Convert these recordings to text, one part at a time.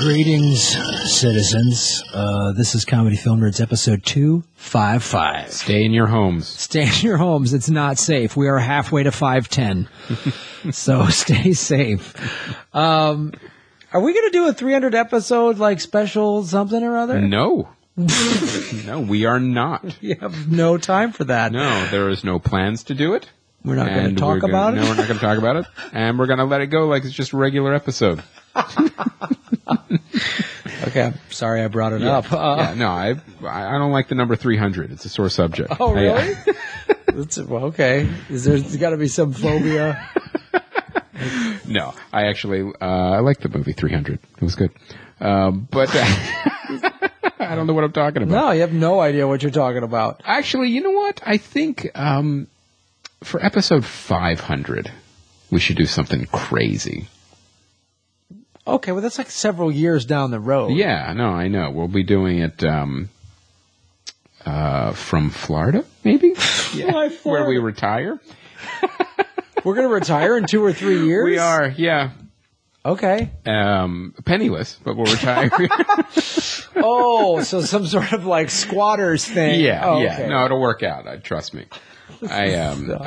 Greetings, citizens. This is Comedy Film Nerds, episode 255. Stay in your homes. Stay in your homes. It's not safe. We are halfway to 510. So stay safe. Are we going to do a 300 episode, like, special something or other? No. No, we are not. You have no time for that. No, there is no plans to do it. We're not going to talk about it? No, we're not going to talk about it. And we're going to let it go like it's just a regular episode. Okay, I'm sorry I brought it up. No, I don't like the number 300. It's a sore subject. Oh, really? Well, okay. There's got to be some phobia. No, I actually I like the movie 300. It was good. But I don't know what I'm talking about. No, you have no idea what you're talking about. Actually, you know what? I think for episode 500, we should do something crazy. Okay, well, that's like several years down the road. Yeah, no, I know. We'll be doing it from Florida, maybe? Yeah, where we retire. We're going to retire in 2 or 3 years? We are, yeah. Okay. Penniless, but we'll retire. Oh, so some sort of like squatters thing. Yeah, oh, yeah. Okay. No, it'll work out. Trust me. I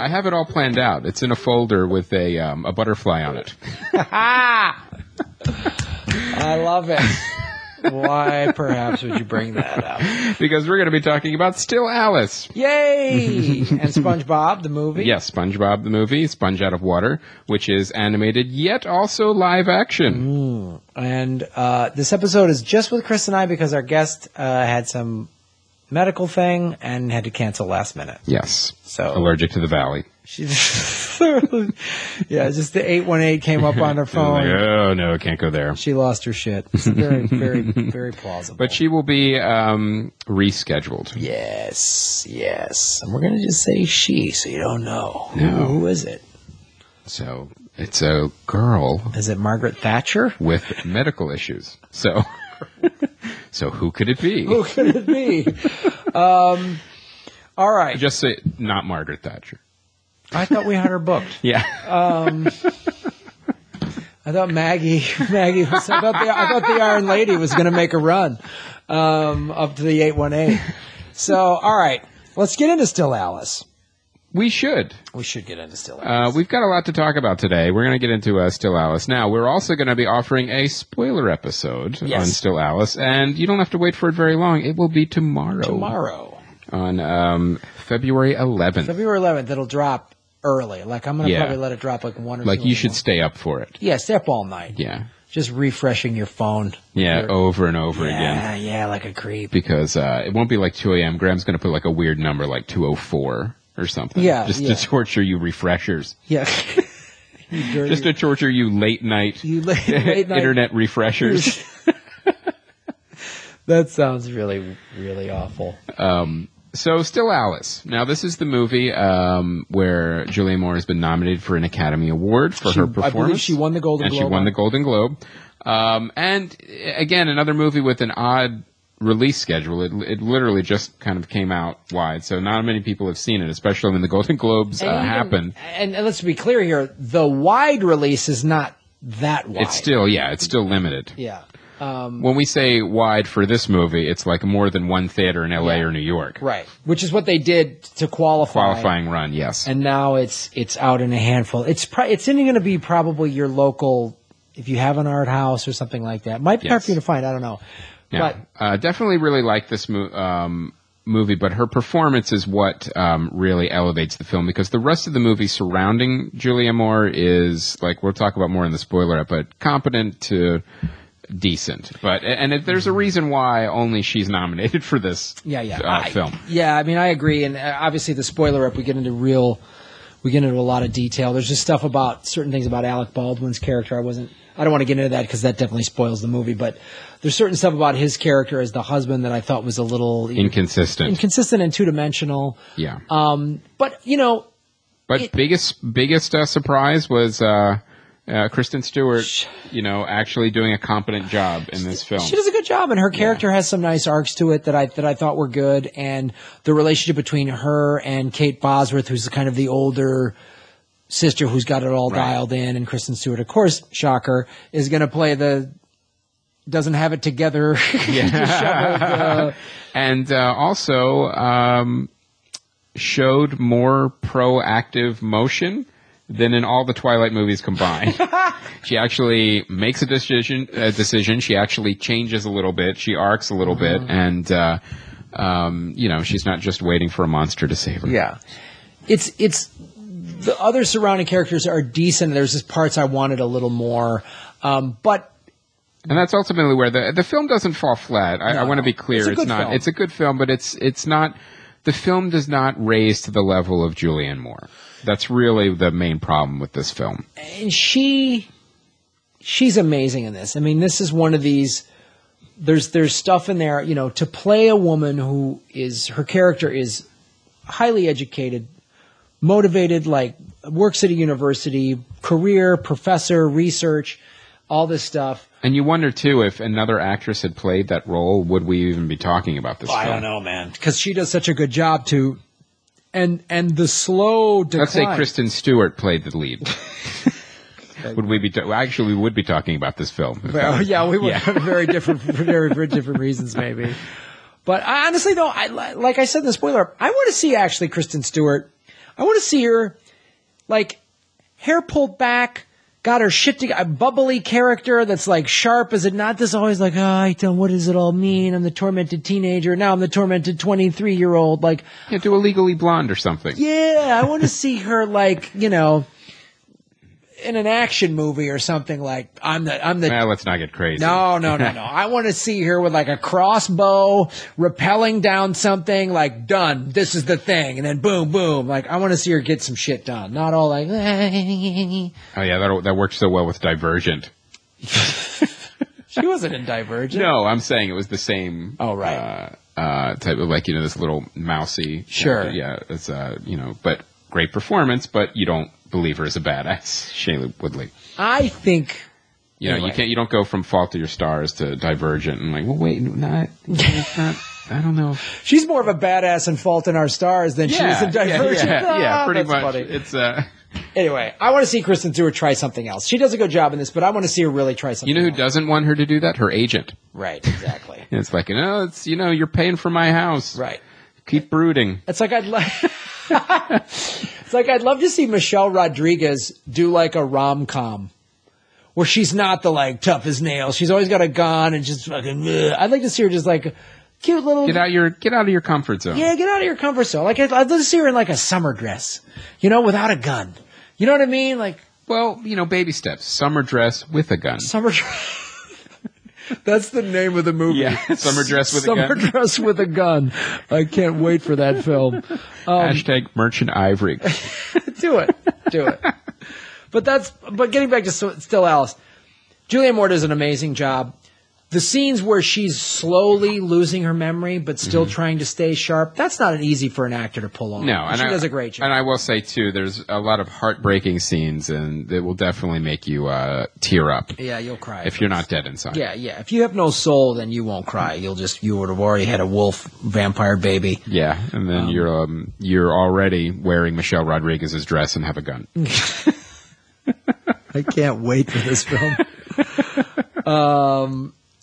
have it all planned out. It's in a folder with a butterfly on it. I love it. Why, perhaps, would you bring that up? Because we're going to be talking about Still Alice. Yay! And SpongeBob, the movie? Yes, SpongeBob, the movie, Sponge Out of Water, which is animated, yet also live action. And this episode is just with Chris and I because our guest had some medical thing and had to cancel last minute. Yes. So allergic to the valley. She yeah, just the 818 came up on her phone. Like, oh, no, can't go there. She lost her shit. It's very, very, very plausible. But she will be rescheduled. Yes, yes. And we're going to just say she, so you don't know. No. Who is it? So it's a girl. Is it Margaret Thatcher? With medical issues. So, so who could it be? Who could it be? All right. Just say not Margaret Thatcher. I thought we had her booked. Yeah. I thought Maggie was, I thought the Iron Lady was going to make a run up to the 818. So, all right, let's get into Still Alice. We should. We should get into Still Alice. We've got a lot to talk about today. We're going to get into Still Alice. Now, we're also going to be offering a spoiler episode on Still Alice, and you don't have to wait for it very long. It will be tomorrow. Tomorrow. On February 11th. February 11th, it'll drop early. Like, I'm going to probably let it drop like 1 or 2. Like, you should stay up for it. Yeah, stay up all night. Yeah. Just refreshing your phone. Yeah, over and over again. Yeah, like a creep. Because it won't be like 2 a.m. Graham's going to put like a weird number like 2:04 or something. Yeah. Just to torture you refreshers. Yeah. Just to torture you late night internet refreshers. That sounds really, really awful. So, Still Alice. Now, this is the movie where Juliane Moore has been nominated for an Academy Award for her performance. I believe she won the Golden Globe. And she won the Golden Globe. And, again, another movie with an odd release schedule. It literally just kind of came out wide, so not many people have seen it, especially when the Golden Globes happened. And let's be clear here, the wide release is not that wide. It's still limited. Yeah. When we say wide for this movie, it's like more than one theater in L.A. or New York. Right. Which is what they did to qualify. Qualifying run, yes. And now it's out in a handful. It's going to be probably your local, if you have an art house or something like that. Might be hard for you to find, I don't know. Yeah. But definitely really like this movie, but her performance is what really elevates the film, because the rest of the movie surrounding Juliane Moore is, like, we'll talk about more in the spoiler, but competent to decent. And if there's a reason why only she's nominated for this film. Yeah, I mean, I agree. And obviously the spoiler up, we get into a lot of detail. There's just stuff about certain things about Alec Baldwin's character. I don't want to get into that because that definitely spoils the movie, but there's certain stuff about his character as the husband that I thought was a little inconsistent and two-dimensional. Yeah. But, you know. But biggest surprise was Kristen Stewart, actually doing a competent job in this film. She does a good job, and her character has some nice arcs to it that I thought were good. And the relationship between her and Kate Bosworth, who's kind of the older sister who's got it all dialed in, and Kristen Stewart, of course, shocker, is going to play the doesn't have it together. Yeah. And also showed more proactive motion than in all the Twilight movies combined. She actually makes a decision. She actually changes a little bit. She arcs a little bit, and she's not just waiting for a monster to save her. Yeah, it's the other surrounding characters are decent. There's just parts I wanted a little more, but. And that's ultimately where the film doesn't fall flat. I want to be clear. It's not. It's a good film, but it's not. The film does not raise to the level of Julianne Moore. That's really the main problem with this film. And she's amazing in this. I mean, this is one of these. There's stuff in there, to play a woman who her character is highly educated, motivated, like works at a university, career, professor, research, all this stuff. And you wonder, too, if another actress had played that role, would we even be talking about this film? I don't know, man. Because she does such a good job, too. And the slow decline. Let's say Kristen Stewart played the lead. Would we be? Actually, we would be talking about this film. Well, yeah, we would for very different reasons, maybe. But honestly, though, like I said in the spoiler, I want to see actually Kristen Stewart. I want to see her, like, hair pulled back, got her shit together, a bubbly character that's like sharp as it not. This always like, what does it all mean? I'm the tormented teenager. Now I'm the tormented 23-year-old. Like, do a Legally Blonde or something. Yeah, I want to see her like, in an action movie or something like I'm the. Well, let's not get crazy. No. I want to see her with like a crossbow rappelling down something like done. This is the thing, and then boom, boom. Like I want to see her get some shit done. Not all like. Oh yeah, that worked so well with Divergent. She wasn't in Divergent. No, I'm saying it was the same. Oh right. Type of like this little mousy. Sure. Yeah, it's but great performance, but you don't believe her as a badass, Shailene Woodley. I think you don't go from Fault of Your Stars to Divergent and like, well, wait, it's not. I don't know. She's more of a badass in Fault in Our Stars than she is in Divergent. Yeah, pretty much. Funny. It's Anyway, I want to see Kristen Stewart try something else. She does a good job in this, but I want to see her really try something else. You know who doesn't want her to do that? Her agent. Right, exactly. It's like, you're paying for my house. Right. Keep brooding. It's like I'd love to see Michelle Rodriguez do like a rom-com where she's not the like tough as nails. She's always got a gun and just fucking. I'd like to see her just like a cute little. Get out of your comfort zone. Yeah, get out of your comfort zone. Like I'd love to see her in like a summer dress, without a gun. You know what I mean? Like, well, baby steps. Summer dress with a gun. Summer dress. That's the name of the movie. Yeah, Summer Dress with a Gun. Summer Dress with a Gun. I can't wait for that film. Hashtag Merchant Ivory. Do it. But getting back to Still Alice, Julianne Moore does an amazing job. The scenes where she's slowly losing her memory but still trying to stay sharp, that's not easy for an actor to pull off. No, and she does a great job. And I will say, too, there's a lot of heartbreaking scenes, and it will definitely make you tear up. Yeah, you'll cry. If you're not dead inside. Yeah. If you have no soul, then you won't cry. You would have already had a wolf vampire baby. Yeah, and then you're already wearing Michelle Rodriguez's dress and have a gun. I can't wait for this film.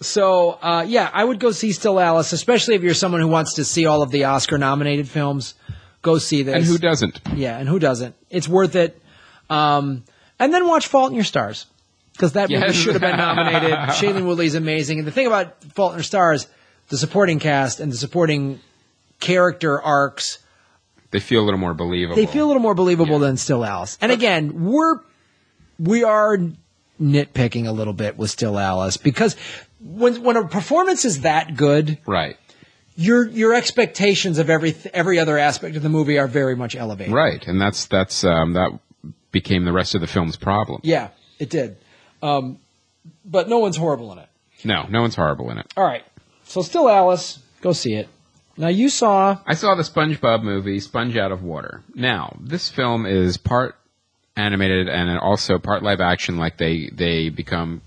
So, I would go see Still Alice, especially if you're someone who wants to see all of the Oscar-nominated films. Go see this. And who doesn't? Yeah, and who doesn't? It's worth it. And then watch Fault in Your Stars, because that movie should have been nominated. Shailene Woodley's amazing. And the thing about Fault in Your Stars, the supporting cast and the supporting character arcs, they feel a little more believable. Than Still Alice. And again, we are nitpicking a little bit with Still Alice, because when a performance is that good, right, your expectations of every other aspect of the movie are very much elevated. Right, and that became the rest of the film's problem. Yeah, it did. But no one's horrible in it. No one's horrible in it. All right, so Still Alice, go see it. Now I saw the SpongeBob movie, Sponge Out of Water. Now, this film is part animated and also part live action, like they become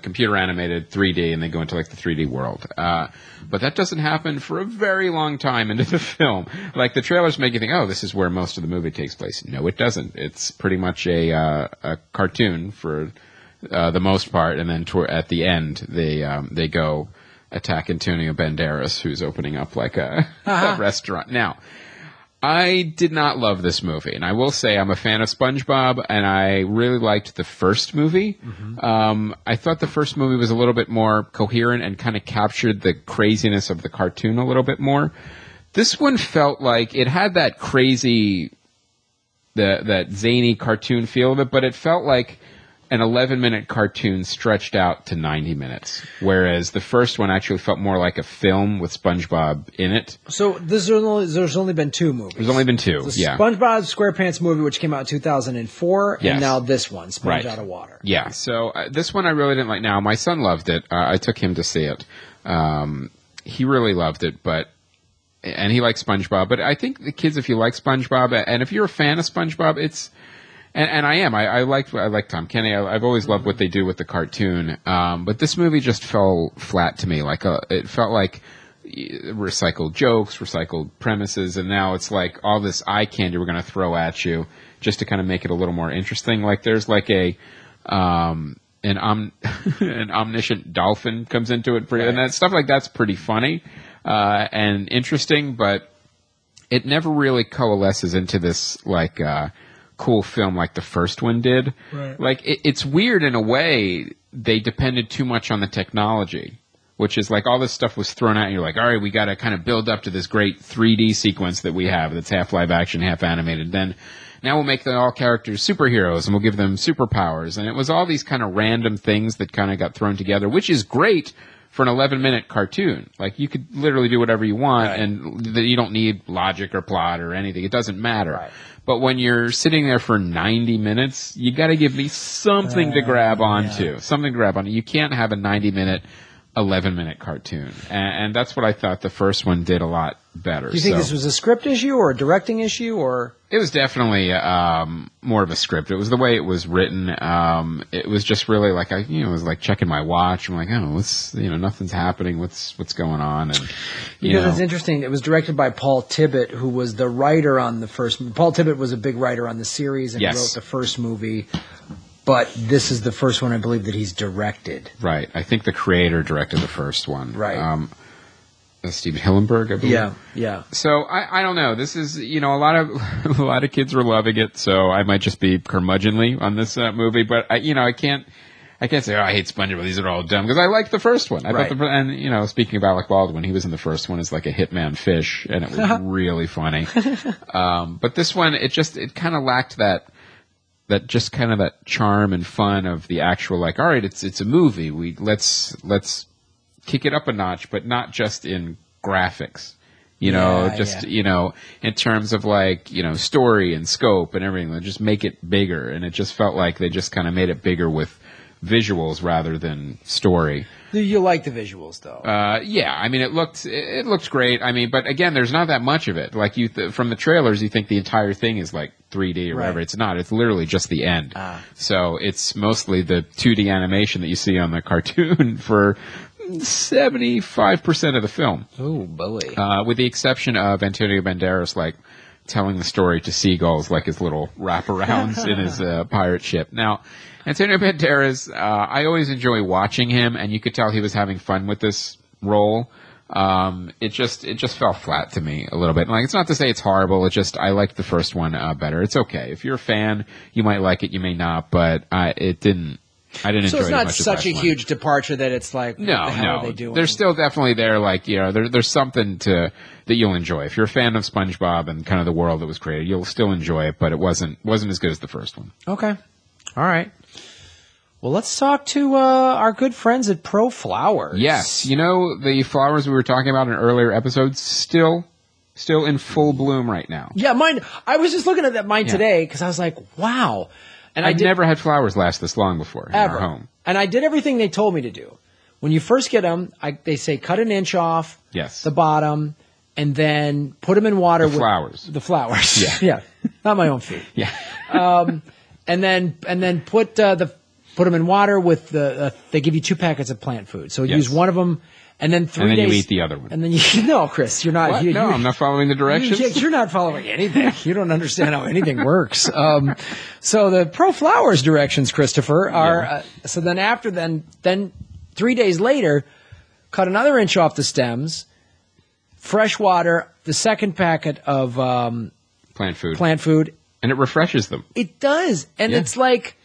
computer animated 3D and they go into like the 3D world. But that doesn't happen for a very long time into the film. Like the trailers make you think, oh, this is where most of the movie takes place. No, it doesn't. It's pretty much a cartoon for the most part, and then at the end they go attack Antonio Banderas, who's opening up like a restaurant. Now, I did not love this movie, and I will say I'm a fan of SpongeBob, and I really liked the first movie. I thought the first movie was a little bit more coherent and kind of captured the craziness of the cartoon a little bit more. This one felt like it had that crazy, that zany cartoon feel of it, but it felt like an 11-minute cartoon stretched out to 90 minutes, whereas the first one actually felt more like a film with SpongeBob in it. So there's only been 2 movies. There's only been 2, the yeah. SpongeBob SquarePants movie, which came out in 2004, Yes. and now this one, Sponge Out of Water. Yeah, so this one I really didn't like. Now, my son loved it. I took him to see it. He really loved it, and he likes SpongeBob. But I think the kids, if you like SpongeBob, and if you're a fan of SpongeBob, it's... And I am. I like Tom Kenny. I've always loved what they do with the cartoon. But this movie just fell flat to me. It felt like recycled jokes, recycled premises, and now it's like all this eye candy we're going to throw at you just to kind of make it a little more interesting. Like there's like an omniscient dolphin comes into it, and that stuff like that's pretty funny and interesting, but it never really coalesces into this like. Cool film like the first one did. Right. Like it's weird in a way they depended too much on the technology, which is like all this stuff was thrown out and you're like, all right, we got to kind of build up to this great 3D sequence that we have that's half live action, half animated. Then now we'll make all characters superheroes and we'll give them superpowers. And it was all these kind of random things that kind of got thrown together, which is great for an 11-minute cartoon. Like you could literally do whatever you want and you don't need logic or plot or anything. It doesn't matter. Right. But when you're sitting there for 90 minutes, you got to give me something to grab onto. Yeah. Something to grab onto. You can't have a 90-minute, 11-minute cartoon. And that's what I thought the first one did a lot better. Do you think this was a script issue or a directing issue? Or it was definitely more of a script. It was the way it was written. It was just really like I was like checking my watch. I'm like, nothing's happening. What's going on? And because it's interesting. It was directed by Paul Tibbitt, who was the writer on the first. Paul Tibbitt was a big writer on the series and wrote the first movie. But this is the first one I believe that he's directed. Right. I think the creator directed the first one. Right. Steven Hillenburg, I believe. Yeah. So I don't know. This is a lot of kids were loving it. So I might just be curmudgeonly on this movie, but I can't say I hate SpongeBob. These are all dumb because I liked the first one. I thought speaking of Alec Baldwin, he was in the first one as like a hitman fish, and it was really funny. But this one, it kind of lacked that just kind of that charm and fun of the actual like. All right, it's a movie. Let's kick it up a notch, but not just in graphics, in terms of like, story and scope and everything. They just make it bigger. And it just felt like they just kind of made it bigger with visuals rather than story. You like the visuals though? Yeah. I mean, it looked great. I mean, but again, there's not that much of it. Like from the trailers, you think the entire thing is like 3D or whatever. It's not. It's literally just the end. So it's mostly the 2D animation that you see on the cartoon for 75% of the film. Oh, boy. With the exception of Antonio Banderas, like, telling the story to seagulls, like his little wraparounds in his pirate ship. Now, Antonio Banderas, I always enjoy watching him, and you could tell he was having fun with this role. It just fell flat to me a little bit. Like, it's not to say it's horrible. It's just I liked the first one better. It's okay. If you're a fan, you might like it, you may not, but it didn't. I didn't enjoy it as much as So it's not such a huge departure that it's like, what the hell are they doing? They're still definitely there, like, there's something that you'll enjoy. If you're a fan of SpongeBob and kind of the world that was created, you'll still enjoy it, but it wasn't as good as the first one. Okay. All right. Well, let's talk to our good friends at Pro Flowers. Yes. The flowers we were talking about in earlier episodes, still in full bloom right now. Yeah, mine, I was just looking at mine today because I was like, wow. And I've never had flowers last this long before in our home. And I did everything they told me to do. When you first get them, they say cut an inch off the bottom, and then put them in water with flowers. The flowers. Yeah. Yeah. Not my own feet. Yeah. And then put the put them in water with they give you 2 packets of plant food. So use one of them, and then 3 days. And then you eat the other one. And then no, Chris, you're not. What? No, I'm not following the directions. You're not following anything. You don't understand how anything works. So the Pro Flowers directions, Christopher, are, so then after then 3 days later, cut another inch off the stems, fresh water, the second packet of, plant food. And it refreshes them. It does. And it's like,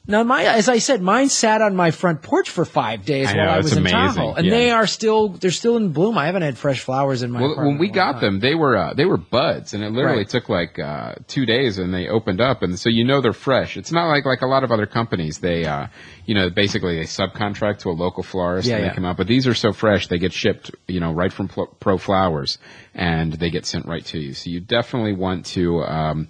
now as I said, mine sat on my front porch for 5 days while I was in Tahoe. And they're still in bloom. I haven't had fresh flowers in my apartment. When we got them, they were buds, and it literally took like 2 days, and they opened up, and so they're fresh. It's not like a lot of other companies. They basically they subcontract to a local florist and they come out. But these are so fresh, they get shipped right from Pro Flowers, and they get sent right to you. So you definitely want to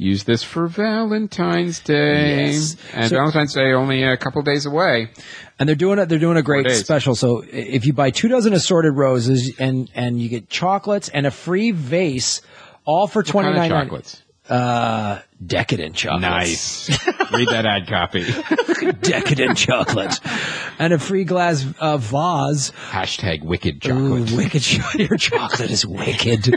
use this for Valentine's Day. Yes. And Valentine's Day only a couple days away. And they're doing a great special. So if you buy 2 dozen assorted roses and you get chocolates and a free vase, all for $29.99. What kind of chocolates? Decadent chocolates. Nice. Read that ad copy. Decadent chocolate. And a free glass vase. Hashtag wicked chocolate. Ooh, wicked your chocolate is wicked.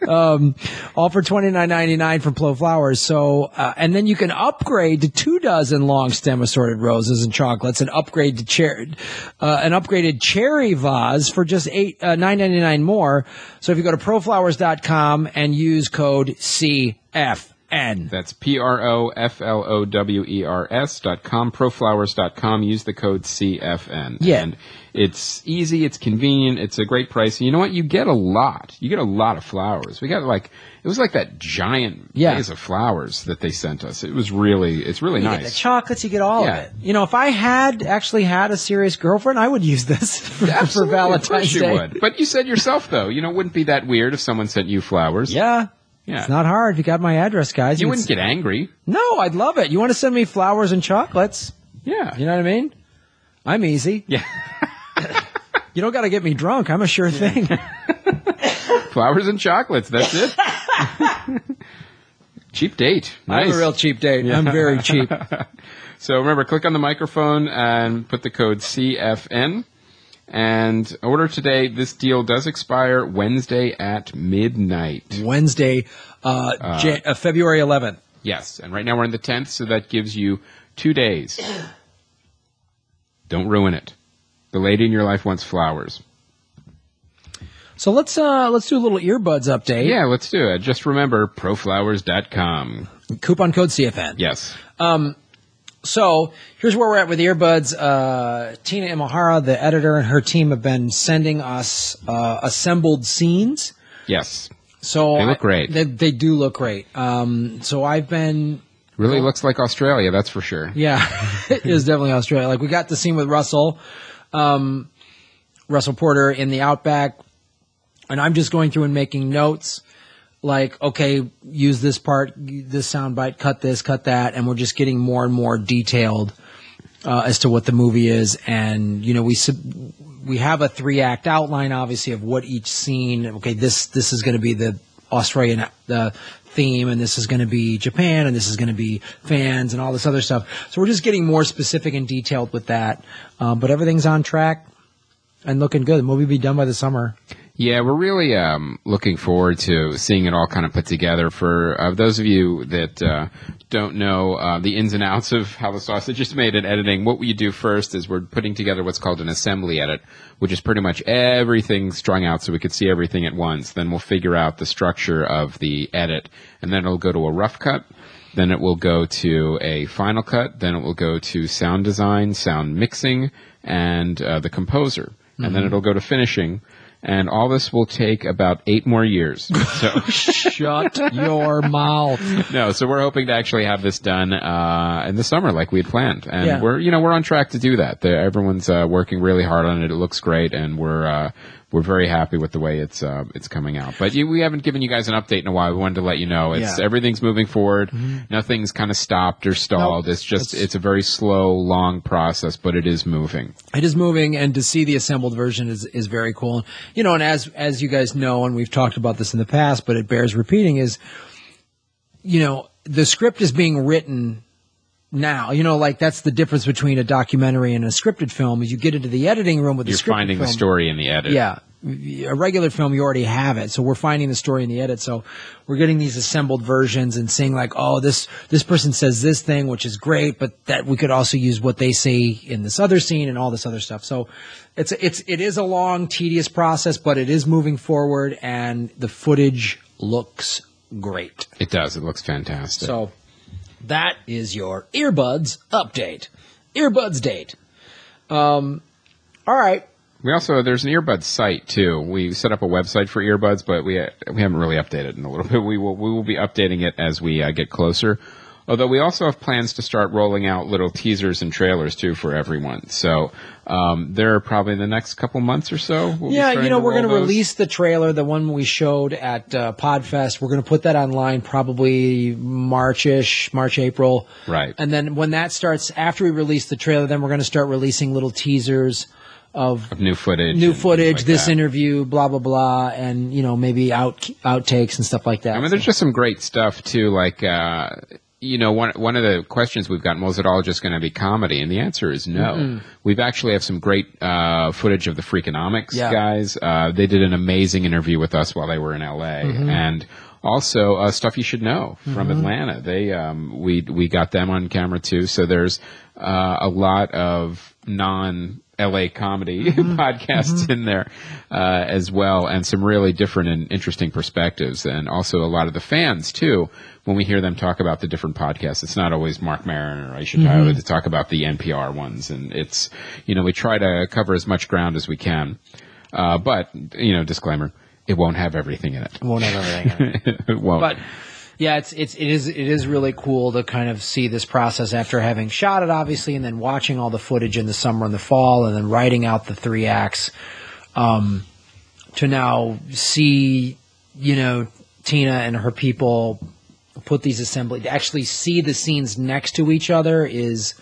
All for $29.99 from Pro Flowers. So, and then you can upgrade to 2 dozen long stem assorted roses and chocolates, and upgrade to an upgraded cherry vase for just $9.99 more. So if you go to proflowers.com and use code CFN. That's PROFLOWERS.com, proflowers.com. Use the code CFN. Yeah. And it's easy, it's convenient, it's a great price. And you know what? You get a lot. You get a lot of flowers. We got it was like that giant vase of flowers that they sent us. It's really nice. You get the chocolates, you get all of it. If I had actually had a serious girlfriend, I would use this for Valentine's Day. You would. But you said yourself, though, it wouldn't be that weird if someone sent you flowers. Yeah. It's not hard. You got my address, guys. You wouldn't get angry. No, I'd love it. You want to send me flowers and chocolates? Yeah. You know what I mean? I'm easy. Yeah. You don't got to get me drunk. I'm a sure thing. Flowers and chocolates. That's it. Cheap date. Nice. I'm a real cheap date. Yeah. I'm very cheap. So remember, click on the microphone and put the code CFN. And order today. This deal does expire Wednesday at midnight. Wednesday, February 11th. Yes. And right now we're in the 10th, so that gives you 2 days. Don't ruin it. The lady in your life wants flowers. So let's do a little earbuds update. Yeah, let's do it. Just remember, proflowers.com. Coupon code CFN. Yes. So here's where we're at with earbuds. Tina Imahara, the editor, and her team have been sending us assembled scenes. Yes. So they look great. They do look great. So I've been really looks like Australia, that's for sure. Yeah, it is definitely Australia. Like we got the scene with Russell Porter in the Outback, and I'm just going through and making notes. Like, okay, use this part, this soundbite, cut this, cut that, and we're just getting more and more detailed as to what the movie is. And we have a 3-act outline, obviously, of what each scene. Okay, this is going to be the Australian theme, and this is going to be Japan, and this is going to be fans, and all this other stuff. So we're just getting more specific and detailed with that. But everything's on track and looking good. The movie will be done by the summer. Yeah, we're really looking forward to seeing it all kind of put together. For those of you that don't know the ins and outs of how the sausage is made in editing, what we do first is we're putting together what's called an assembly edit, which is pretty much everything strung out so we could see everything at once. Then we'll figure out the structure of the edit, and then it'll go to a rough cut. Then it will go to a final cut. Then it will go to sound design, sound mixing, and the composer. Mm-hmm. And then it'll go to finishing. And all this will take about 8 more years. So shut your mouth. No, so we're hoping to actually have this done in the summer, like we had planned, and we're on track to do that. Everyone's working really hard on it. It looks great, and we're very happy with the way it's coming out. But we haven't given you guys an update in a while. We wanted to let you know everything's moving forward. Mm-hmm. Nothing's kind of stopped or stalled. Nope. It's a very slow, long process, but it is moving. It is moving, and to see the assembled version is very cool. And as you guys know, and we've talked about this in the past, but it bears repeating, is the script is being written now. You know, like that's the difference between a documentary and a scripted film is you get into the editing room with the scripted film. You're finding the story in the edit. Yeah. A regular film, you already have it. So we're finding the story in the edit. So we're getting these assembled versions and saying like, oh, this person says this thing, which is great, but that we could also use what they say in this other scene and all this other stuff. So it is a long, tedious process, but it is moving forward and the footage looks great. It does. It looks fantastic. So that is your earbuds update. Earbuds date. All right. We also, there's an earbuds site too. We set up a website for earbuds, but we haven't really updated in a little bit. We will be updating it as we get closer. Although we also have plans to start rolling out little teasers and trailers too for everyone. So there are probably the next couple months or so. We're going to release the trailer, the one we showed at Podfest. We're going to put that online probably March, April. Right. And then when that starts, after we release the trailer, then we're going to start releasing little teasers of new footage, like this interview, blah, blah, blah, and, maybe outtakes and stuff like that. I mean, there's just some great stuff too, like, one of the questions we've gotten, was it all just going to be comedy? And the answer is no. Mm-hmm. We've actually have some great footage of the Freakonomics guys. They did an amazing interview with us while they were in L.A. Mm-hmm. And also Stuff You Should Know from Atlanta. They we got them on camera too. So there's a lot of non-LA comedy podcasts in there as well, and some really different and interesting perspectives, and also a lot of the fans too. When we hear them talk about the different podcasts, it's not always Mark Maron or Aisha Tyler to talk about the NPR ones, and it's we try to cover as much ground as we can. But disclaimer: it won't have everything in it. It won't have everything in it. It won't. But yeah, it is really cool to kind of see this process after having shot it, obviously, and then watching all the footage in the summer and the fall, and then writing out the 3 acts. To now see, Tina and her people put these to actually see the scenes next to each other is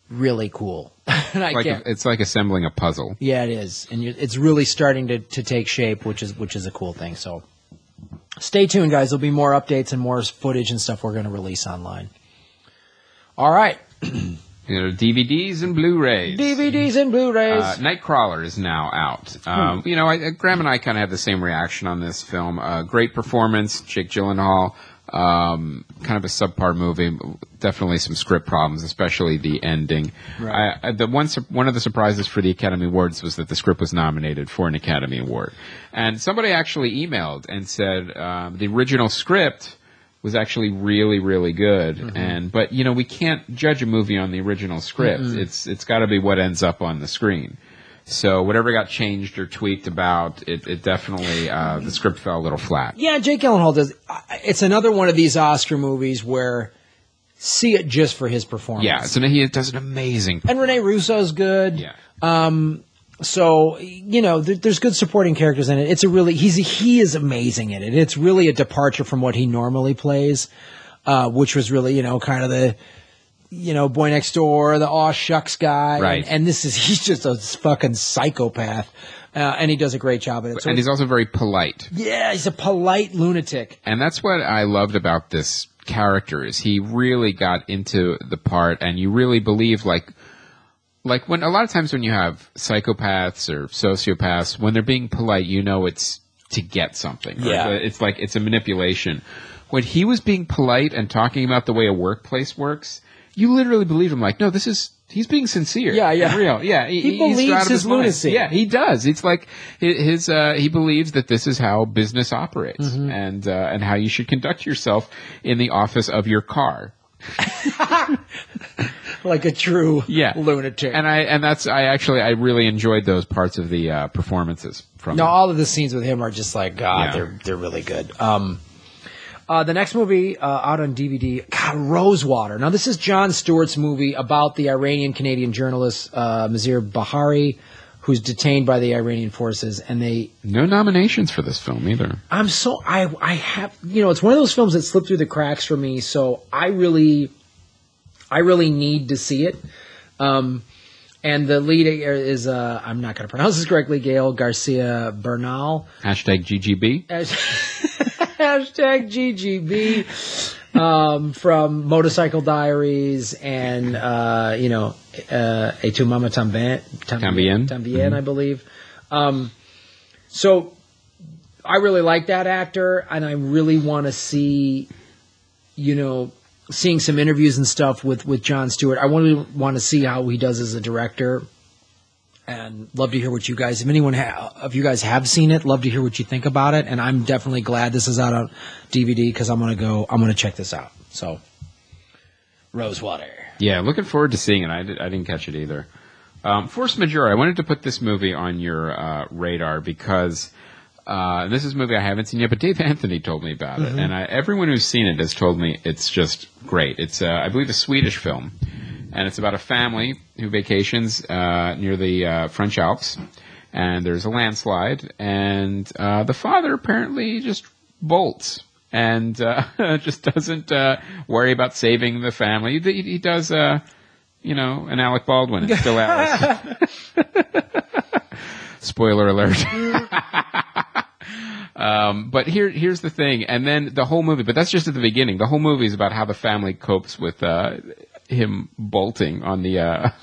really cool. And it's like assembling a puzzle. Yeah, it is, and it's really starting to take shape, which is a cool thing. So stay tuned, guys. There'll be more updates and more footage and stuff we're going to release online. All right. DVDs and Blu-rays. Nightcrawler is now out. Graham and I kind of had the same reaction on this film. Great performance, Jake Gyllenhaal. Kind of a subpar movie. Definitely some script problems, especially the ending. Right. One of the surprises for the Academy Awards was that the script was nominated for an Academy Award. And somebody actually emailed and said the original script was actually really, really good. But we can't judge a movie on the original script. It's got to be what ends up on the screen. So whatever got changed or tweaked about it definitely the script fell a little flat. Yeah, Jake Gyllenhaal does. It's another one of these Oscar movies where see it just for his performance. Yeah, so he does an amazing performance. And Rene Russo's good. Yeah. So there's good supporting characters in it. He is amazing in it. It's really a departure from what he normally plays, which was really kind of the boy next door, the aw shucks guy, right? And he's just a fucking psychopath, and he does a great job at it. So and he's also very polite. Yeah, he's a polite lunatic, and that's what I loved about this character is he really got into the part, and you really believe like when a lot of times when you have psychopaths or sociopaths, when they're being polite, it's to get something. Yeah. It's a manipulation. When he was being polite and talking about the way a workplace works, you literally believe him. Like, no, he's being sincere. Yeah. Real. Yeah. He believes his lunacy. Yeah, he does. It's like he believes that this is how business operates and how you should conduct yourself in the office of your car. Like a true lunatic. And I really enjoyed those parts of the performances from him. All of the scenes with him are just like, God, they're really good. The next movie out on DVD, Rosewater. Now, this is Jon Stewart's movie about the Iranian-Canadian journalist Mazir Bahari, who's detained by the Iranian forces, and no nominations for this film either. I have it's one of those films that slipped through the cracks for me, so I really need to see it. And the lead is I'm not going to pronounce this correctly, Gail Garcia Bernal. #GGB. #GGB. from Motorcycle Diaries and Et tu mama tambien, I believe. So I really like that actor, and I really want to see, seeing some interviews and stuff with Jon Stewart. I want to see how he does as a director, and love to hear what you guys, if you guys have seen it, love to hear what you think about it. And I'm definitely glad this is out on DVD because I'm going to check this out. So, Rosewater. Yeah, looking forward to seeing it. I didn't catch it either. Force Majeure. I wanted to put this movie on your radar because this is a movie I haven't seen yet, but Dave Anthony told me about it, and everyone who's seen it has told me it's just great. It's, I believe, a Swedish film, and it's about a family who vacations near the French Alps, and there's a landslide, and the father apparently just bolts and just doesn't worry about saving the family. He does, an Alec Baldwin. It's still Alice. Spoiler alert. But here's the thing, and then the whole movie, but that's just at the beginning. The whole movie is about how the family copes with him bolting on the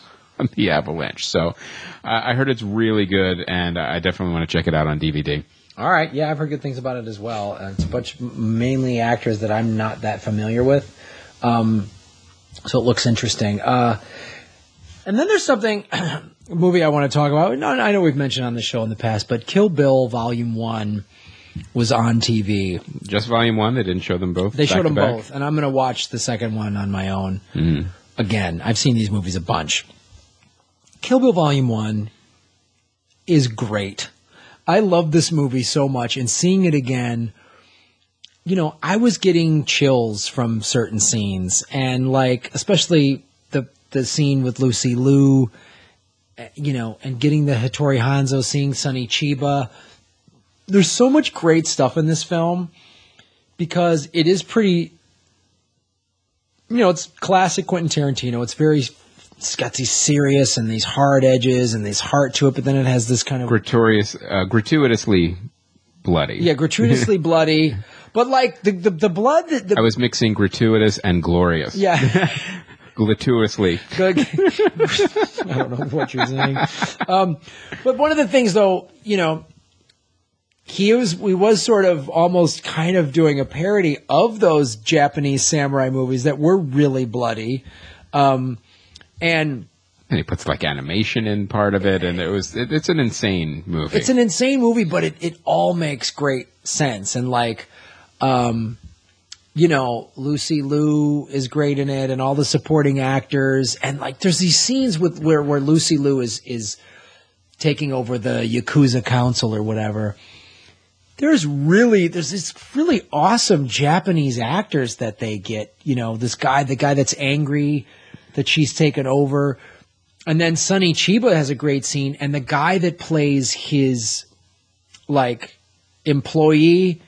avalanche. So I heard it's really good, and I definitely want to check it out on DVD. All right, yeah, I've heard good things about it as well. It's a bunch mainly actors that I'm not that familiar with, so it looks interesting. And then there's something, a movie I want to talk about. No, I know we've mentioned on the show in the past, but Kill Bill Volume 1 was on TV. Just Volume 1? They didn't show them both? They showed them both, and I'm going to watch the second one on my own. Mm-hmm. Again, I've seen these movies a bunch. Kill Bill Volume 1 is great. I love this movie so much, and seeing it again, I was getting chills from certain scenes, and especially the scene with Lucy Liu, and getting the Hattori Hanzo, seeing Sonny Chiba. There's so much great stuff in this film because it is pretty, it's classic Quentin Tarantino. It's got these serious and these hard edges and this heart to it, but then it has this kind of gratuitously bloody. Yeah, gratuitously bloody, but the blood that I was mixing gratuitous and glorious. Yeah. Gratuitously. I don't know what you're saying. But one of the things, though, he was sort of almost kind of doing a parody of those Japanese samurai movies that were really bloody. And he puts animation in part of it, and it's an insane movie. It's an insane movie, but it all makes great sense. And Lucy Liu is great in it, and all the supporting actors, and there's these scenes where Lucy Liu is taking over the Yakuza council or whatever. There's this really awesome Japanese actors that they get. The guy that's angry that she's taken over. And then Sonny Chiba has a great scene, and the guy that plays his employee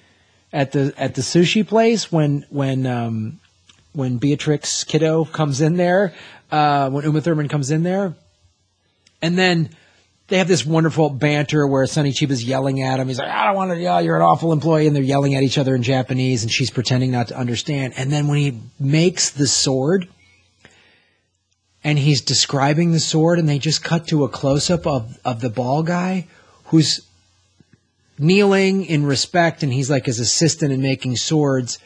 at the sushi place when Beatrix Kiddo comes in there, when Uma Thurman comes in there, and then they have this wonderful banter where Sonny Chiba's yelling at him. He's like, I don't want to yell, you're an awful employee. And they're yelling at each other in Japanese, and she's pretending not to understand. And then when he makes the sword, and he's describing the sword, and they just cut to a close-up of the ball guy who's kneeling in respect, and he's his assistant in making swords.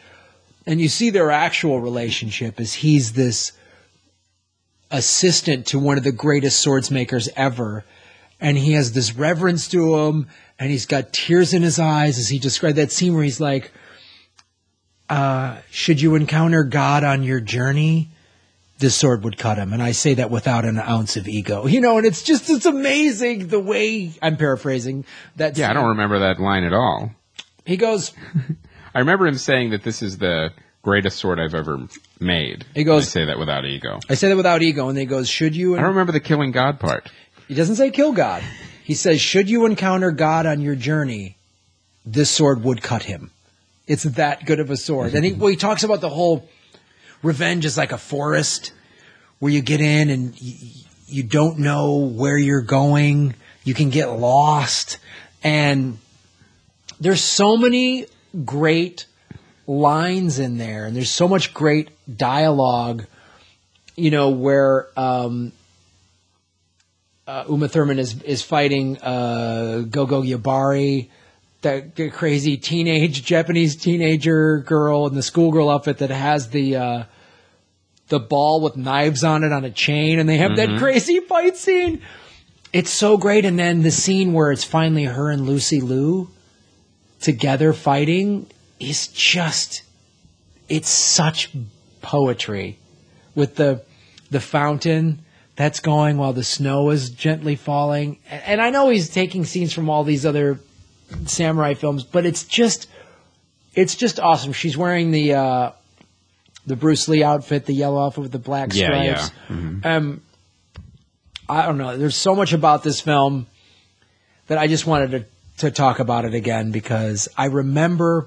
And you see their actual relationship as he's this assistant to one of the greatest swordsmakers ever. And he has this reverence to him, and he's got tears in his eyes as he described that scene where he's like, should you encounter God on your journey, this sword would cut him. And I say that without an ounce of ego. And it's amazing the way, I'm paraphrasing that scene. I don't remember that line at all. He goes, I remember him saying that this is the greatest sword I've ever made. He goes, I say that without ego. I say that without ego. And then he goes, I don't remember the killing God part. He doesn't say kill God. He says, should you encounter God on your journey, this sword would cut him. It's that good of a sword. And he talks about the whole revenge is like a forest where you get in and you don't know where you're going. You can get lost. And there's so many great lines in there, and there's so much great dialogue, you know, where Uma Thurman is fighting Gogo Yabari, that crazy Japanese teenager girl in the schoolgirl outfit that has the ball with knives on it on a chain, and they have that crazy fight scene. It's so great. And then the scene where it's finally her and Lucy Liu together fighting is just, it's such poetry, with the fountain that's going while the snow is gently falling. And I know he's taking scenes from all these other samurai films, but it's just awesome. She's wearing the Bruce Lee outfit, the yellow outfit with the black stripes. Yeah. Mm-hmm. I don't know. There's so much about this film that I just wanted to talk about it again, because I remember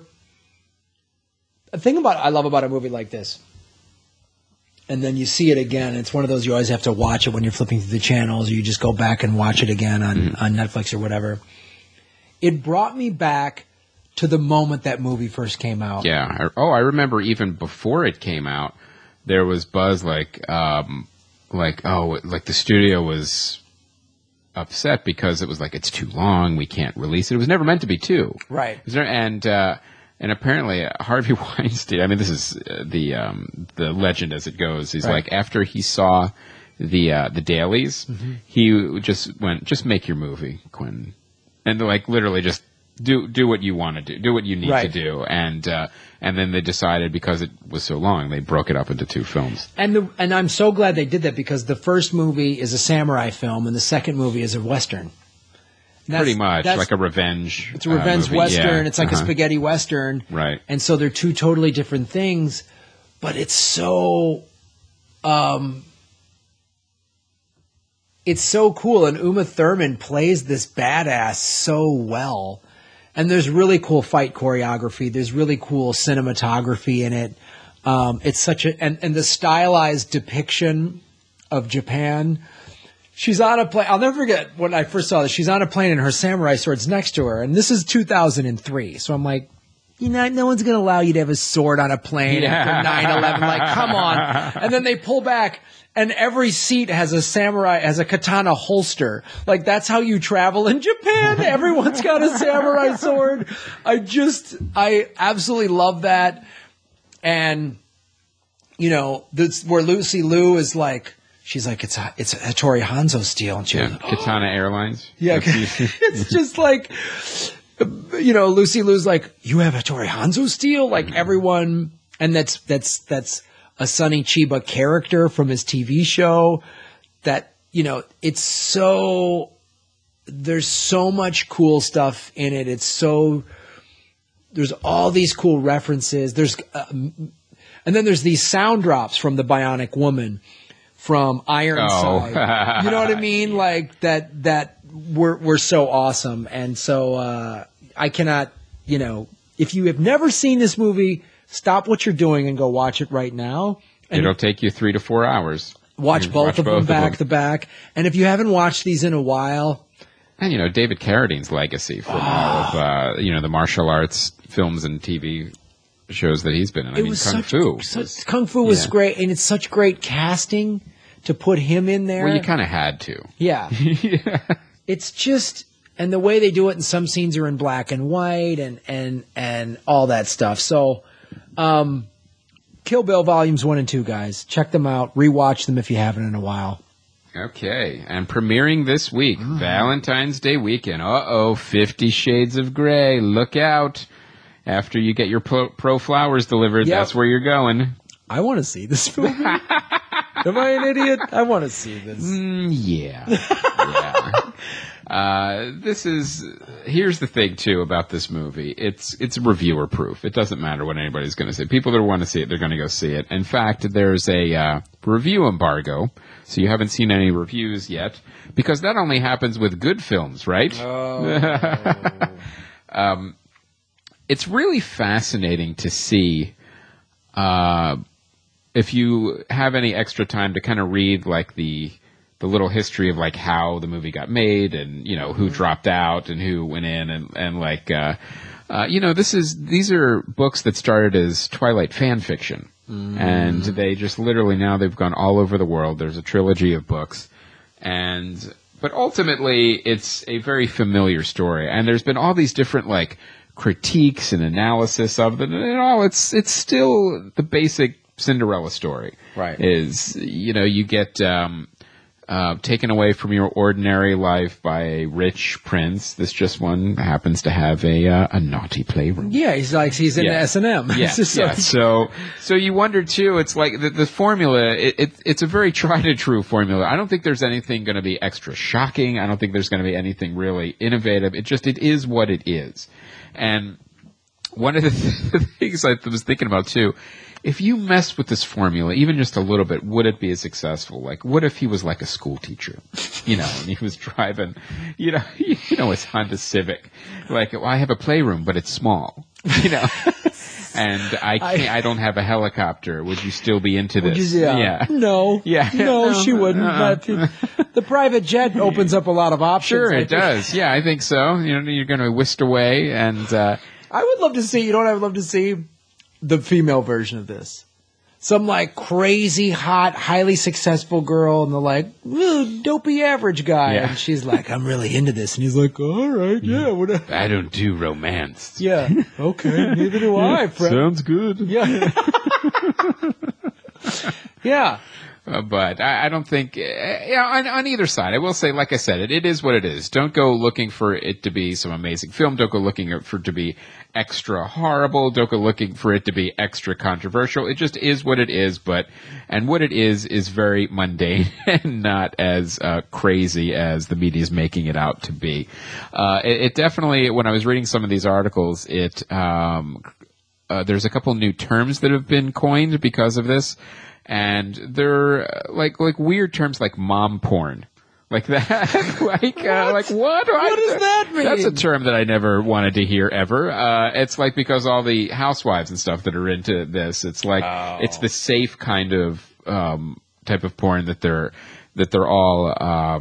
the thing I love about a movie like this, and then you see it again. It's one of those you always have to watch it when you're flipping through the channels, or you just go back and watch it again on Netflix or whatever. It brought me back to the moment that movie first came out. Yeah. I remember even before it came out, there was buzz like the studio was upset because it was like, it's too long, we can't release it. It was never meant to be 2. Right. And apparently Harvey Weinstein, I mean, this is the legend as it goes. He's like, after he saw the dailies, he just went, just make your movie, Quentin. And like literally just do what you want to do what you need to do. And then they decided, because it was so long, they broke it up into 2 films. And I'm so glad they did that, because the first movie is a samurai film and the second movie is a Western. Pretty much like a revenge. It's a revenge movie. Western. Yeah. It's like a spaghetti Western. Right. And so they're 2 totally different things, but it's so cool. And Uma Thurman plays this badass so well. And there's really cool fight choreography. There's really cool cinematography in it. It's such and the stylized depiction of Japan. She's on a plane. I'll never forget when I first saw this. She's on a plane and her samurai sword's next to her. And this is 2003. So I'm like, you know, no one's going to allow you to have a sword on a plane after 9/11. Like, come on. And then they pull back, and every seat has a katana holster. Like, that's how you travel in Japan. Everyone's got a samurai sword. I absolutely love that. And, you know, where Lucy Liu is like, she's like, it's Hattori Hanzo steel. And she goes, Katana Airlines. Yeah. It's just like, you know, Lucy Liu's like, you have Hattori Hanzo steel? Like everyone, and that's a Sonny Chiba character from his TV show that, you know, there's so much cool stuff in it. There's all these cool references. And then there's these sound drops from the Bionic Woman, from Ironside. You know what I mean? Like that were so awesome. And so, I cannot, you know, if you have never seen this movie, stop what you're doing and go watch it right now. And it'll take you 3 to 4 hours. Watch both of them back to back. And if you haven't watched these in a while. And, you know, David Carradine's legacy from all of, you know, the martial arts films and TV shows that he's been in. I mean, Kung Fu was great. And it's such great casting to put him in there. Well, you kind of had to. Yeah. It's just, and the way they do it, and some scenes are in black and white and all that stuff. So, Kill Bill Volumes 1 and 2, guys. Check them out. Rewatch them if you haven't in a while. Okay. And premiering this week, Valentine's Day weekend. 50 Shades of Grey. Look out. After you get your pro flowers delivered, that's where you're going. I want to see this movie. Am I an idiot? I want to see this. Yeah. Here's the thing too about this movie. It's reviewer proof. It doesn't matter what anybody's going to say. People that want to see it, they're going to go see it. In fact, there's a review embargo, so you haven't seen any reviews yet, because that only happens with good films, right? It's really fascinating to see, if you have any extra time to kind of read like the little history of like how the movie got made, and, you know, who dropped out and who went in, and like, these are books that started as Twilight fan fiction. And they just literally now they've gone all over the world. There's a trilogy of books. But ultimately, it's a very familiar story. And there's been all these different, like, critiques and analysis of it. And it's still the basic Cinderella story. Right. You get taken away from your ordinary life by a rich prince. This just one happens to have a naughty playroom. Yeah, he's in S&M. Yeah, So you wonder too. It's like the formula. It's a very tried and true formula. I don't think there's anything going to be extra shocking. I don't think there's going to be anything really innovative. It is what it is. And one of the things I was thinking about too. If you messed with this formula, even just a little bit, would it be as successful? Like, what if he was like a school teacher, and he was driving, his Honda Civic. Like, well, I have a playroom, but it's small, and I don't have a helicopter. Would you still be into this? Yeah. No. Yeah. No, she wouldn't. The private jet opens up a lot of options. Sure, it does. Yeah, I think so. You're going to whisk away, and I would love to see. I would love to see the female version of this. Some like crazy, hot, highly successful girl, and they're like, dopey average guy. Yeah. And she's like, I'm really into this. And he's like, all right, yeah, whatever. I don't do romance. Yeah, okay, neither do I, friend. Sounds good. Yeah. Yeah. But I don't think, on either side, I will say, like I said, it is what it is. Don't go looking for it to be some amazing film. Don't go looking for it to be extra horrible. Don't go looking for it to be extra controversial. It just is what it is. And what it is very mundane and not as crazy as the media is making it out to be. It definitely, when I was reading some of these articles, there's a couple new terms that have been coined because of this. And they're like weird terms like mom porn, like that. like what? What does that mean? That's a term that I never wanted to hear ever. It's like because all the housewives and stuff that are into this, it's like it's the safe kind of type of porn that they're all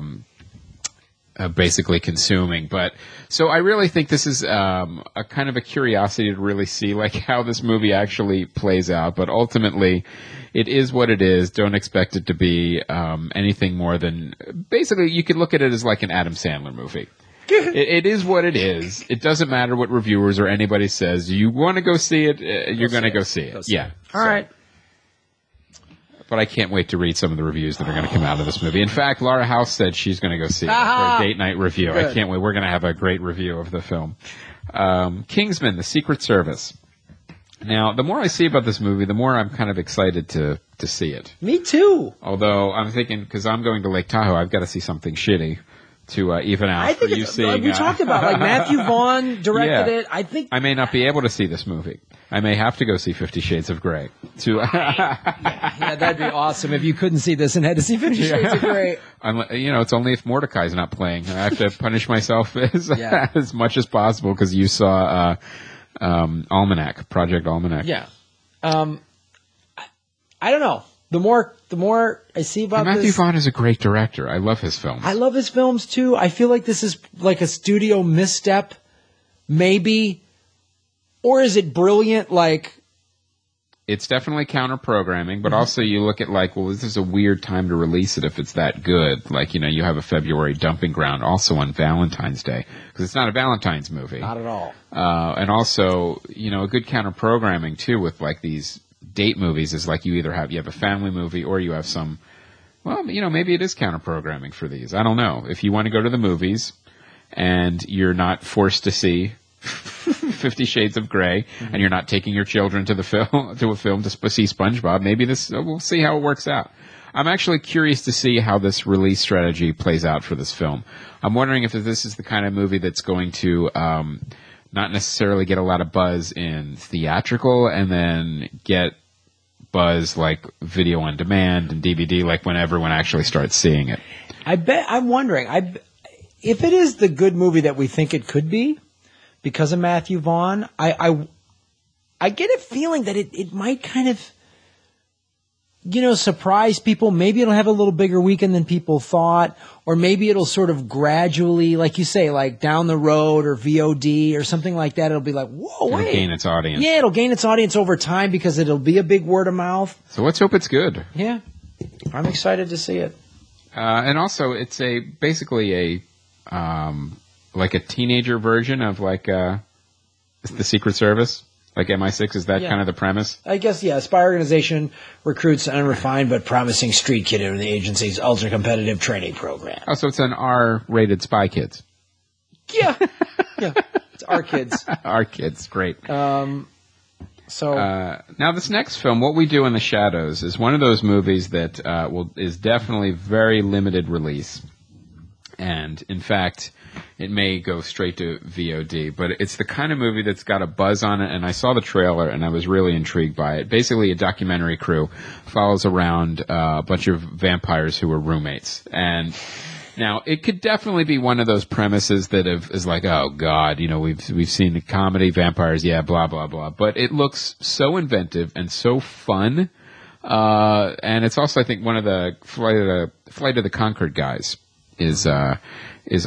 basically consuming. But so I really think this is a kind of a curiosity to really see like how this movie actually plays out. But ultimately, it is what it is. Don't expect it to be anything more than basically you could look at it as like an Adam Sandler movie. It is what it is. It doesn't matter what reviewers or anybody says. You want to go see it, you're going to go see it. Yeah. All right. But I can't wait to read some of the reviews that are going to come out of this movie. In fact, Laura House said she's going to go see it for a date night review. Good. I can't wait. We're going to have a great review of the film. Kingsman, The Secret Service. Now, the more I see about this movie, the more I'm kind of excited to see it. Me too. Although I'm thinking, because I'm going to Lake Tahoe, I've got to see something shitty to even out for you seeing. We talked about like Matthew Vaughn directed it. I think I may not be able to see this movie. I may have to go see 50 Shades of Grey. Yeah, that'd be awesome if you couldn't see this and had to see 50 Shades of Grey. It's only if Mordecai's not playing. I have to punish myself as much as possible because you saw Project Almanac. Yeah. I don't know. The more I see about this, Matthew Vaughn is a great director. I love his films. I love his films too. I feel like this is like a studio misstep, maybe, or is it brilliant? Like, it's definitely counter-programming, but also you look at like, well, this is a weird time to release it if it's that good. Like, you have a February dumping ground also on Valentine's Day because it's not a Valentine's movie. Not at all. And also, a good counter-programming too with like these date movies is like you have a family movie or you have some, maybe it is counter-programming for these. I don't know. If you want to go to the movies and you're not forced to see 50 Shades of Grey, and you're not taking your children to a film to see SpongeBob, maybe we'll see how it works out. I'm actually curious to see how this release strategy plays out for this film. I'm wondering if this is the kind of movie that's going to not necessarily get a lot of buzz in theatrical and then get buzz like video on demand and DVD like when everyone actually starts seeing it. I'm wondering if it is the good movie that we think it could be because of Matthew Vaughn. I get a feeling that it might kind of surprise people. Maybe it'll have a little bigger weekend than people thought, or maybe it'll sort of gradually, like you say, like down the road or VOD or something like that. It'll be like, whoa, wait. It'll gain its audience. Yeah, it'll gain its audience over time because it'll be a big word of mouth. So let's hope it's good. Yeah. I'm excited to see it. And also, it's basically like a teenager version of like the Secret Service. Like MI6, is that kind of the premise? I guess, yeah. A spy organization recruits an unrefined but promising street kid into the agency's ultra-competitive training program. Oh, so it's an R-rated Spy Kids. Yeah. Yeah. It's our kids. Our kids. Great. Now this next film, What We Do in the Shadows, is one of those movies that is definitely very limited release. And, in fact, it may go straight to VOD, but it's the kind of movie that's got a buzz on it, and I saw the trailer, and I was really intrigued by it. Basically, a documentary crew follows around a bunch of vampires who are roommates. And now, it could definitely be one of those premises that is like, oh, God, we've seen the comedy, vampires, yeah, blah, blah, blah. But it looks so inventive and so fun. And it's also, I think, one of the Flight of the Conchords guys is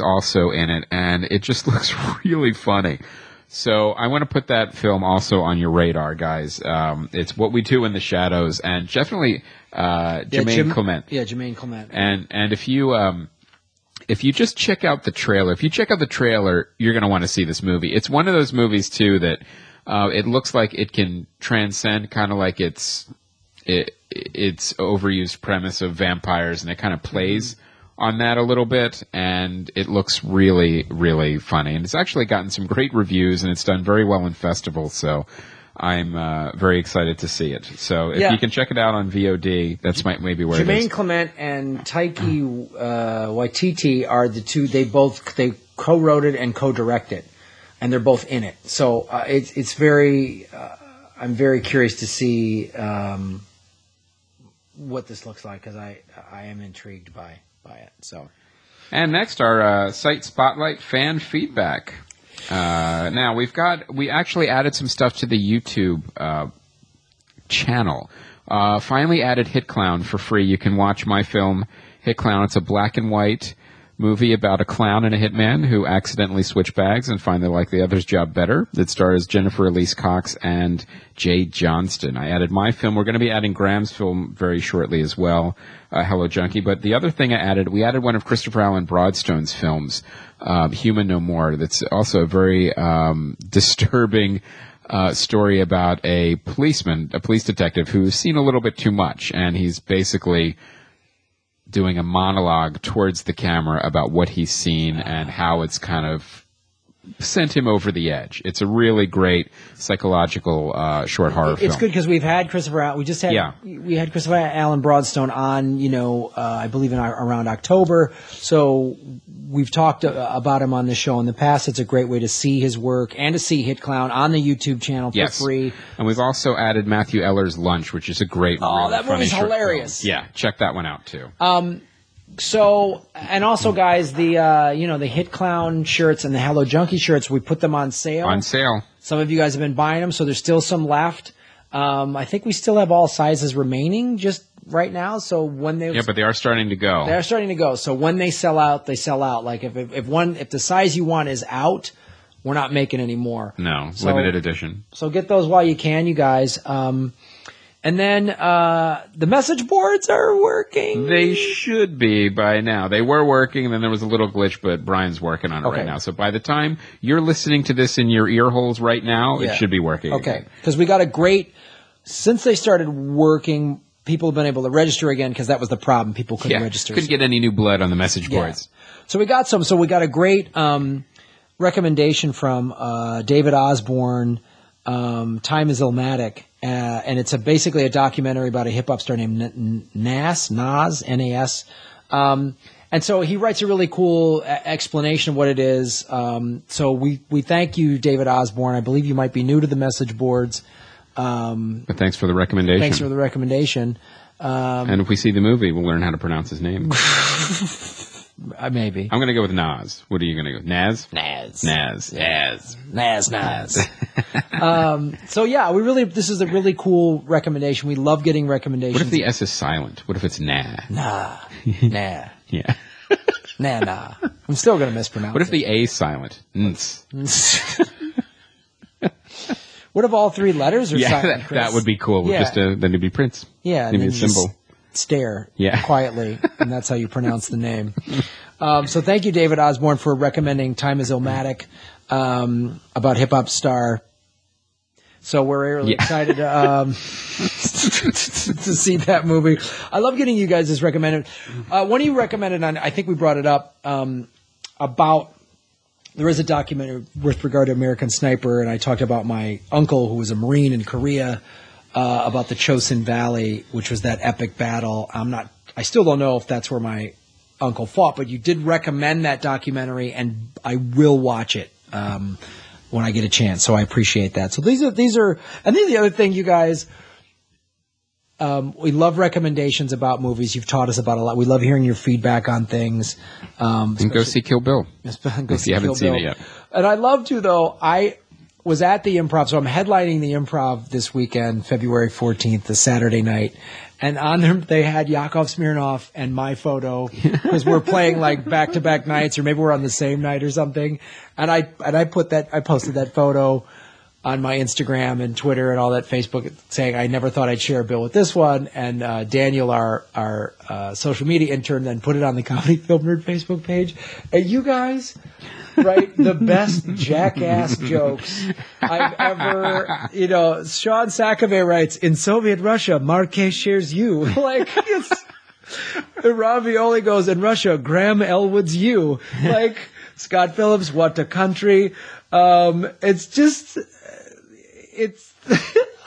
also in it, and it just looks really funny. So I want to put that film also on your radar, guys. It's What We Do in the Shadows, and definitely Jermaine Clement. Yeah, Jermaine Clement. And if you just check out the trailer, you're going to want to see this movie. It's one of those movies too that it looks like it can transcend kind of like its overused premise of vampires, and it kind of plays on that a little bit, and it looks really, really funny. And it's actually gotten some great reviews, and it's done very well in festivals, so I'm very excited to see it. So if you can check it out on VOD, that's maybe where it is. Jermaine Clement and Taiki Waititi are the two. They co-wrote it and co-directed, and they're both in it. So it's very. I'm very curious to see what this looks like, because I am intrigued by it. So, and next, our site spotlight fan feedback. Now we actually added some stuff to the YouTube channel. Finally added Hit Clown for free. You can watch my film Hit Clown. It's a black and white movie about a clown and a hitman who accidentally switch bags and find they like the other's job better. It stars Jennifer Elise Cox and Jay Johnston. I added my film. We're going to be adding Graham's film very shortly as well, Hello Junkie. But the other thing we added one of Christopher Allen Broadstone's films, Human No More. That's also a very disturbing story about a police detective who's seen a little bit too much, and he's basically doing a monologue towards the camera about what he's seen and how it's kind of sent him over the edge. It's a really great psychological short horror film. It's good because we've had Christopher Allen. We had Christopher Allen Broadstone on, I believe around October. So we've talked about him on the show in the past. It's a great way to see his work and to see Hit Clown on the YouTube channel for free. And we've also added Matthew Eller's Lunch, which is a great that movie's hilarious. Film. Yeah, check that one out too. So, and also, guys, the Hit Clown shirts and the Hello Junkie shirts, we put them on sale. On sale. Some of you guys have been buying them, so there's still some left. I think we still have all sizes remaining just right now. So when but they are starting to go. They are starting to go. So when they sell out, they sell out. Like if the size you want is out, we're not making any more. No, limited edition. So get those while you can, you guys. And then the message boards are working. They should be by now. They were working, and then there was a little glitch, but Brian's working on it right now. So by the time you're listening to this in your ear holes right now, it should be working. Okay, because we got since they started working, people have been able to register again, because that was the problem. People couldn't register. Couldn't get any new blood on the message boards. So we got some. So we got a great recommendation from David Osborne, Time is Illmatic. And it's basically a documentary about a hip-hop star named Nas, N-A-S. And so he writes a really cool explanation of what it is. So we thank you, David Osborne. I believe you might be new to the message boards. But thanks for the recommendation. And if we see the movie, we'll learn how to pronounce his name. Maybe. I'm going to go with Nas. What are you going to go? Naz? Naz. So yeah, this is a really cool recommendation. We love getting recommendations. What if the S is silent? What if it's nah? Nah. Yeah. Nah. I'm still going to mispronounce What if the A is silent? Nts. What if all three letters are silent, Chris? that would be cool. Yeah. Then it'd be Prince. Yeah. Maybe a symbol. Stare quietly, and that's how you pronounce the name. So thank you, David Osborne, for recommending Time is Illmatic, about hip-hop star. So we're really excited to see that movie. I love getting you guys this recommended. One of you recommended, and I think we brought it up, about there is a documentary with regard to American Sniper, and I talked about my uncle who was a Marine in Korea, about the Chosin Valley, which was that epic battle. I still don't know if that's where my uncle fought, but you did recommend that documentary, and I will watch it when I get a chance. So I appreciate that. So these are, and then the other thing, you guys, we love recommendations about movies. You've taught us about a lot. We love hearing your feedback on things. And go see Kill Bill if you haven't seen it yet. And I love to, though. I was at the Improv, so I'm headlining the Improv this weekend, February 14th, the Saturday night. And on them, they had Yakov Smirnoff and my photo, because we're playing like back-to-back nights, or maybe we're on the same night or something. And I posted that photo on my Instagram and Twitter and all that, Facebook, saying I never thought I'd share a bill with this one. And Daniel, our social media intern, then put it on the Comedy Film Nerd Facebook page. And you guys write the best jackass jokes I've ever, Sean Sakave writes, in Soviet Russia, Marquez shares you. Like, and Ravioli goes, in Russia, Graham Elwood's you. Like, Scott Phillips, what a country. It's just,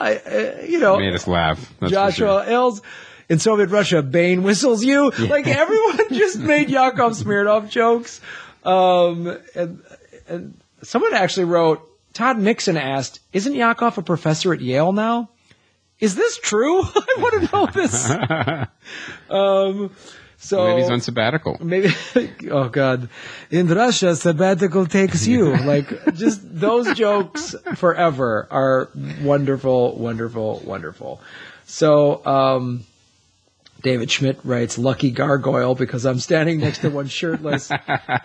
made us laugh. That's Joshua Ills, in Soviet Russia, Bane whistles you. Yeah. Like, everyone just made Yakov Smirnoff jokes. And someone actually wrote, Todd Nixon asked, isn't Yakov a professor at Yale now? Is this true? I want to know this. So maybe he's on sabbatical. Maybe, oh God. In Russia, sabbatical takes you. Like, just those jokes forever are wonderful, wonderful, wonderful. So, David Schmidt writes, lucky gargoyle, because I'm standing next to one shirtless.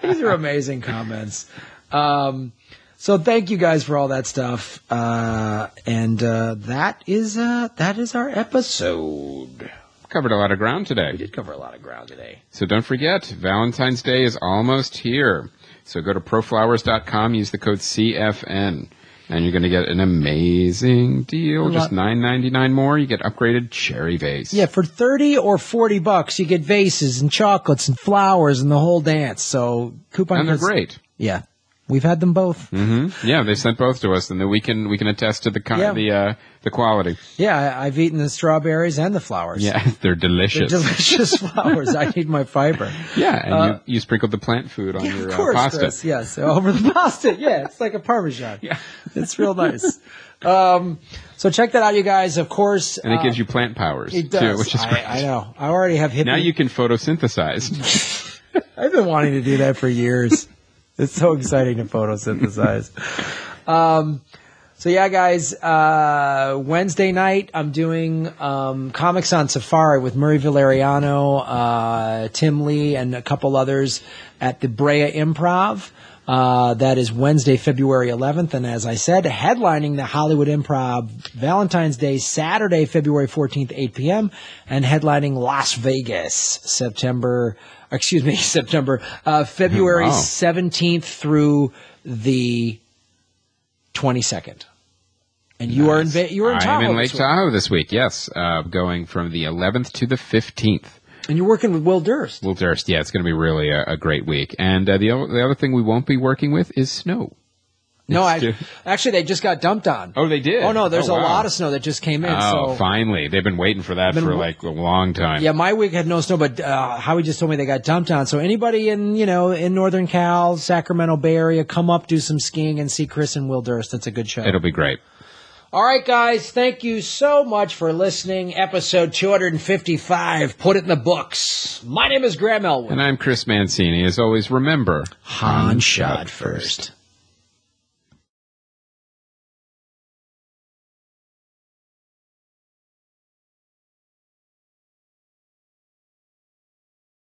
These are amazing comments. So thank you guys for all that stuff. And that is our episode. Covered a lot of ground today. We did cover a lot of ground today. So don't forget, Valentine's Day is almost here. So go to proflowers.com, use the code CFN. And you're going to get an amazing deal. Just $9.99 more. You get upgraded cherry vase. Yeah, for $30 or $40, you get vases and chocolates and flowers and the whole dance. So coupon and they're great. Yeah, we've had them both. Mm-hmm. Yeah, they sent both to us, and then we can attest to the quality. Yeah, I've eaten the strawberries and the flowers. Yeah, they're delicious. They're delicious flowers. I need my fiber. Yeah, and you sprinkled the plant food on your of course, pasta. Chris, yes, over the pasta. Yeah, it's like a Parmesan. Yeah. It's real nice. So check that out, you guys. Of course, and it gives you plant powers it does. too, which is great. I know. I already have hippie. Now you can photosynthesize. I've been wanting to do that for years. It's so exciting to photosynthesize. So yeah, guys, Wednesday night I'm doing Comics on Safari with Murray Valeriano, Tim Lee, and a couple others at the Brea Improv. That is Wednesday, February 11th. And as I said, headlining the Hollywood Improv Valentine's Day, Saturday, February 14th, 8 p.m. and headlining Las Vegas, February 17th through the 22nd. And you are in Tahoe. I'm in Lake Tahoe this week, yes. Going from the 11th to the 15th. And you're working with Will Durst. Will Durst, yeah, it's going to be really a great week. And the other thing we won't be working with is snow. No, actually, they just got dumped on. Oh, they did? Oh, no, there's a lot of snow that just came in. Oh, finally. They've been waiting for that for like a long time. Yeah, my week had no snow, but Howie just told me they got dumped on. So anybody in Northern Cal, Sacramento Bay Area, come up, do some skiing, and see Chris and Will Durst. That's a good show. It'll be great. All right, guys, thank you so much for listening. Episode 255, put it in the books. My name is Graham Elwood. And I'm Chris Mancini. As always, remember, Han shot first.